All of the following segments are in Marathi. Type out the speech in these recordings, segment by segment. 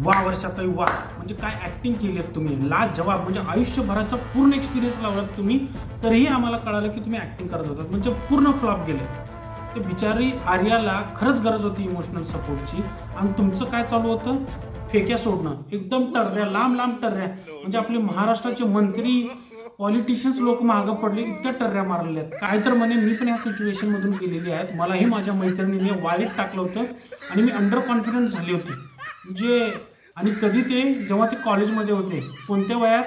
वा वर्षाताई वा, म्हणजे काय ॲक्टिंग केली आहे तुम्ही, लाजवाब, म्हणजे आयुष्यभराचा पूर्ण एक्सपिरियन्स लावलात तुम्ही, तरीही आम्हाला कळालं की तुम्ही ॲक्टिंग करत होतात, म्हणजे पूर्ण फ्लॉप गेले. ते बिचारी आर्याला खरंच गरज होती इमोशनल सपोर्टची, आणि तुमचं काय चालू होतं, फेक्या सोडणं, एकदम टर्र्या, लांब लांब टर्र्या, म्हणजे आपले महाराष्ट्राचे मंत्री पॉलिटिशियन्स लोक मागं पडले, इतक्या टर्र्या मारलेल्या आहेत. काय तर म्हणे मी पण ह्या सिच्युएशन मधून गेलेली आहेत, मलाही माझ्या मैत्रिणीने वाईट टाकलं होतं आणि मी अंडर कॉन्फिडन्स झाली होती, म्हणजे. आणि कधी ते जेव्हा ते कॉलेजमध्ये होते, कोणत्या वयात,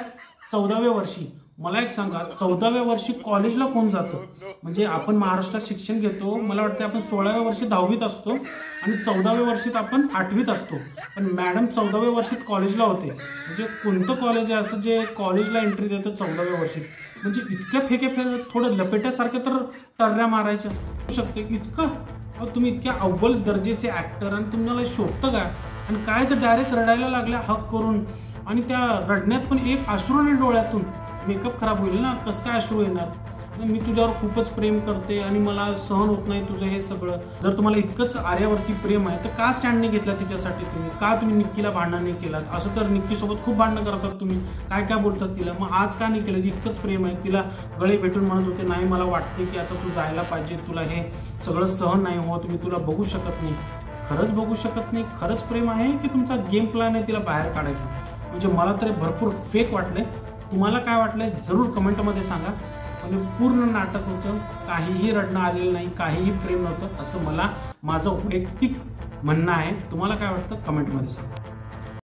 14व्या वर्षी. मला एक सांगा, 14व्या वर्षी कॉलेजला कोण जातं, म्हणजे आपण महाराष्ट्रात शिक्षण घेतो, मला वाटतं आपण 16व्या वर्षी 10वीत असतो आणि 14व्या वर्षीत आपण 8वीत असतो, पण मॅडम 14व्या वर्षीत कॉलेजला होते. म्हणजे कोणतं कॉलेज आहे असं जे कॉलेजला एंट्री देतं 14व्या वर्षीत, म्हणजे इतक्या फेक्या थोडं लपेट्यासारख्या तर टर्र्या मारायच्या होऊ शकते इतकं. तुम्ही इतक्या अव्वल दर्जाचे ॲक्टर आणि तुम्हाला शोभतं का, आणि काय तर डायरेक्ट रडायला लागल्या हक करून, आणि त्या रडण्यात पण एक अश्रू नाही डोळ्यातून, मेकअप खराब होईल ना, कसं काय अश्रू येणार. मी तुझ्यावर खूपच प्रेम करते आणि मला सहन होत नाही तुझं हे सगळं. जर तुम्हाला इतकंच आर्यावरती प्रेम आहे तर का स्टँड नाही घेतला तिच्यासाठी तुम्ही, का तुम्ही निक्कीला भांडण नाही केलात. असं तर निक्कीसोबत खूप भांडणं करतात तुम्ही, काय काय बोलतात तिला, मग आज का नाही केलं. इतकंच प्रेम आहे, तिला गळे भेटून म्हणत होते नाही मला वाटते की आता तू जायला पाहिजे, तुला हे सगळं सहन नाही होत, मी तुला बघू शकत नाही. खरंच बघू शकत नाही, खरंच प्रेम आहे की तुमचा गेम प्लॅन आहे तिला बाहेर काढायचा. म्हणजे मला तरी भरपूर फेक वाटलंय. तुम्हाला काय वाटलंय जरूर कमेंटमध्ये सांगा. म्हणजे पूर्ण नाटक होतं, काहीही रडणं आलेलं नाही, काहीही प्रेम नव्हतं, असं मला माझं वैयक्तिक म्हणणं आहे. तुम्हाला काय वाटतं कमेंटमध्ये सांगा.